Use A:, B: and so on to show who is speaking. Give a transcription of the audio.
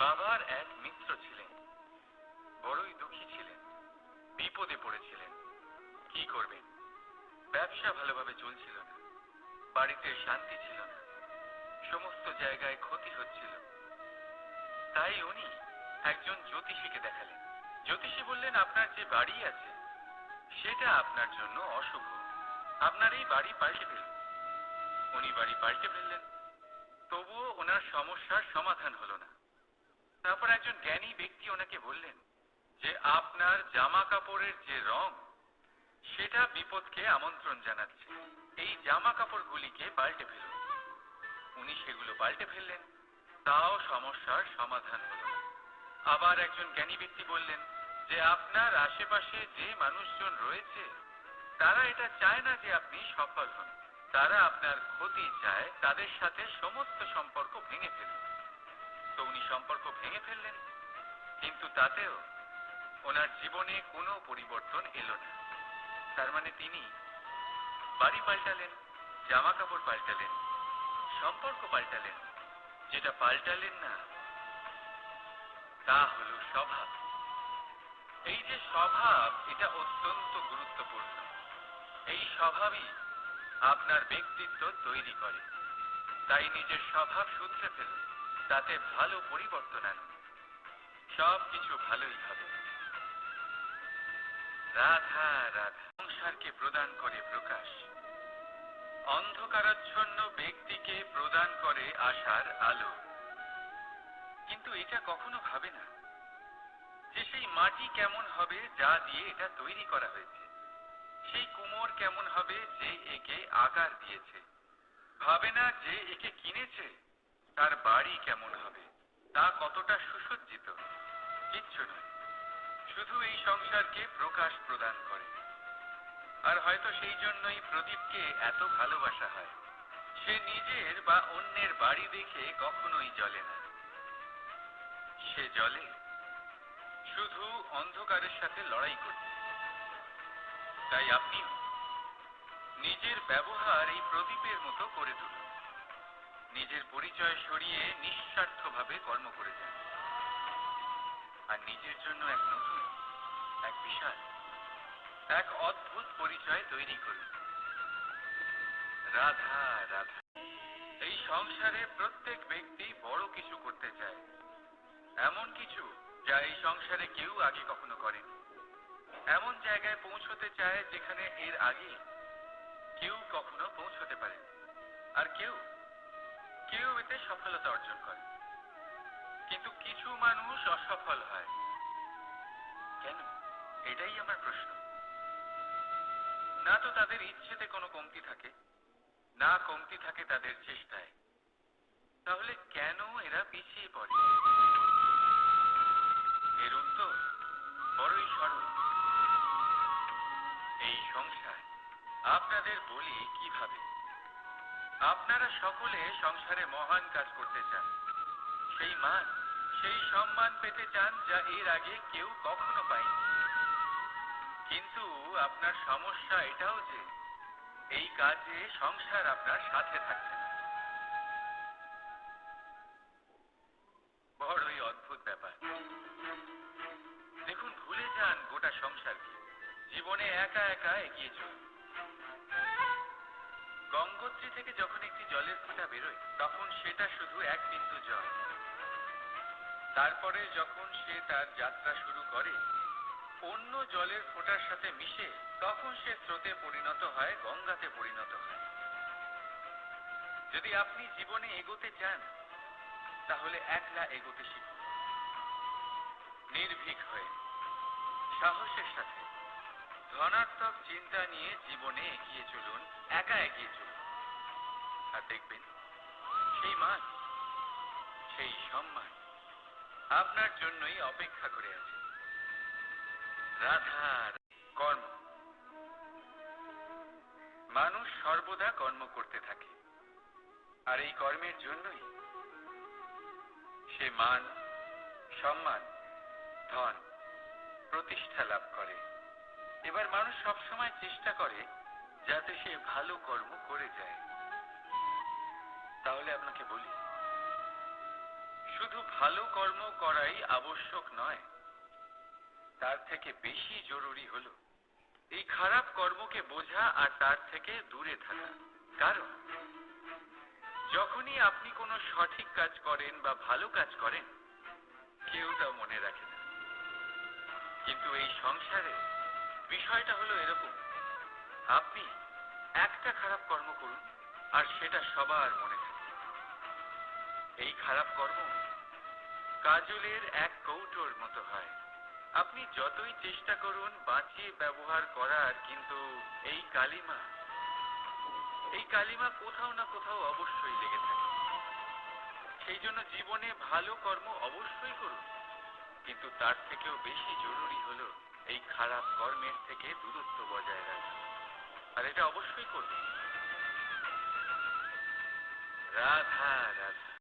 A: বাবার এক মিত্র ছিলেন, বড়ই দুঃখী ছিলেন, বিপদে পড়েছিলেন। কি করবেন? ব্যবসা ভালোভাবে চলছিল না, বাড়িতে শান্তি ছিল না, সমস্ত জায়গায় ক্ষতি হচ্ছিল। তাই উনি একজন জ্যোতিষীকে দেখালেন। জ্যোতিষী বললেন, আপনার যে বাড়ি আছে সেটা আপনার জন্য অশুভ, আপনার এই বাড়ি পাল্টে ফেলুন। উনি বাড়ি পাল্টে ফেললেন, তবুও ওনার সমস্যার সমাধান হলো না। তারপর একজন জ্ঞানী ব্যক্তি ওনাকে বললেন যে আপনার জামা কাপড়ের যে রং সেটা বিপদকে আমন্ত্রণ জানাচ্ছে, এই জামা কাপড়গুলিকে পাল্টে ফেলুন। উনি সেগুলো পাল্টে ফেললেন, তাও সমস্যার সমাধান হলো না। আবার একজন জ্ঞানী ব্যক্তি বললেন যে আপনার আশেপাশে যে মানুষজন রয়েছে তারা এটা চায় না যে আপনি সফল হন, তারা আপনার ক্ষতি চায়, তাদের সাথে সমস্ত সম্পর্ক ভেঙে ফেলুন। তো উনি সম্পর্ক ভেঙে ফেললেন, কিন্তু তাতেও ওনার জীবনে কোনো পরিবর্তন এলো না। তার মানে তিনি বাড়ি পাল্টালেন, জামা কাপড় পাল্টালেন, সম্পর্ক পাল্টালেন, যেটা পাল্টালেন না তা হলো স্বভাব। এই যে স্বভাব, এটা অত্যন্ত গুরুত্বপূর্ণ। এই স্বভাবই আপনার ব্যক্তিত্ব তৈরি করে। তাই নিজের স্বভাব শুধরে ফেলুন, তাতে ভালো পরিবর্তন আনুন, সবকিছু ভালোই হবে। রাধা রাধা। সংসারকে প্রদান করে প্রকাশ, অন্ধকারাচ্ছন্ন ব্যক্তিকে প্রদান করে আশার আলো। কিন্তু এটা কখনো ভাবে না যে সেই মাটি কেমন হবে যা দিয়ে এটা তৈরি করা হয়েছে, সেই কুমোর কেমন হবে যে একে আকার দিয়েছে। ভাবে না যে একে কিনেছে তার বাড়ি কেমন হবে, তা কতটা সুসজ্জিত। কিচ্ছু নয়, শুধু এই সংসারকে প্রকাশ প্রদান করে। আর হয়তো সেই জন্যই প্রদীপকে এত ভালোবাসা হয়। সে নিজের বা অন্যের বাড়ি দেখে কখনোই জ্বলে না, সে জ্বলে শুধু অন্ধকারের সাথে লড়াই করতে। তাই আপনিও নিজের ব্যবহার এই প্রদীপের মতো করে তুলুন, নিজের পরিচয় সরিয়ে নিঃস্বার্থভাবে কর্ম করে যান, আর নিজের জন্য এক নতুন, এক বিশাল, এক অদ্ভুত পরিচয় তৈরি করুন। রাধা রাধা। এই সংসারে প্রত্যেক ব্যক্তি বড় কিছু করতে চায়, এমন কিছু যা এই সংসারে কেউ আগে কখনো করেনি। এমন জায়গায় পৌঁছতে চায় যেখানে এর আগে কেউ কখনো পৌঁছতে পারেনি। আর কেউ কেউ এতে সফলতা অর্জন করে। কিন্তু কিছু মানুষ অসফল হয় কেন? এটাই আমার প্রশ্ন। না তো তাদের ইচ্ছেতে কোনো কমতি থাকে, না কমতি থাকে তাদের চেষ্টায়। তাহলে কেন এরা পিছিয়ে পড়ে? এর উত্তর বড়ই সরল। এই সংসার। আপনাদের বলি কিভাবে। আপনারা সকলে সংসারে মহান কাজ করতে চান, সেই মান, সেই সম্মান পেতে চান যা এর আগে কেউ কখনো পায়নি। কিন্তু আপনার সমস্যা এটাও যে এই কাজে সংসার আপনার সাথে থাকছে না। বড়ই অদ্ভুত ব্যাপার। দেখুন, ভুলে যান গোটা সংসারকে, জীবনে একা একা এগিয়ে চলুন। গঙ্গোত্রী থেকে যখন একটি জলের ফোঁটা বেরোয় তখন সেটা শুধু এক বিন্দু জল। তারপরে যখন সে তার যাত্রা শুরু করে অন্য জলের ফোঁটার সাথে মিশে, তখন সে স্রোতে পরিণত হয়, গঙ্গাতে পরিণত হয়। যদি আপনি জীবনে এগোতে চান তাহলে একলা এগোতে শিখুন, নির্ভীক হয়ে, সাহসের সাথে, ধনাত্মক চিন্তা নিয়ে জীবনে এগিয়ে চলুন, একা এগিয়ে চলুন। আর দেখবেন সেই মান, সেই সম্মান আপনার জন্যই অপেক্ষা করে আছে। রাধার কর্ম। মানুষ সর্বদা কর্ম করতে থাকে, আর এই কর্মের জন্যই সে মান, সম্মান, ধন, প্রতিষ্ঠা লাভ করে। এবার মানুষ সবসময় চেষ্টা করে যাতে সে ভালো কর্ম করে যায়। তাহলে আপনাকে বলি, শুধু ভালো কর্ম করাই আবশ্যক নয়, তার থেকে বেশি জরুরি হলো এই খারাপ কর্মকে বোঝা আর তার থেকে দূরে থাকা। কারণ যখনই আপনি কোনো সঠিক কাজ করেন বা ভালো কাজ করেন, কেউ তা মনে রাখে না। কিন্তু এই সংসারে বিষয়টা হলো এরকম, আপনি একটা খারাপ কর্ম করুন আর সেটা সবার মনে থাকে। এই খারাপ কর্ম কাজলের এক কৌটোর মতো হয়। আপনি যতই চেষ্টা করুন বাঁচিয়ে ব্যবহার করার, কিন্তু এই কালিমা কোথাও না কোথাও অবশ্যই লেগে থাকে। সেই জন্য জীবনে ভালো কর্ম অবশ্যই করুন, কিন্তু তার থেকেও বেশি জরুরি হলো এই খারাপ কর্মের থেকে দূরত্ব বজায় রাখা। আর এটা অবশ্যই করবেন। রাধা রাধা।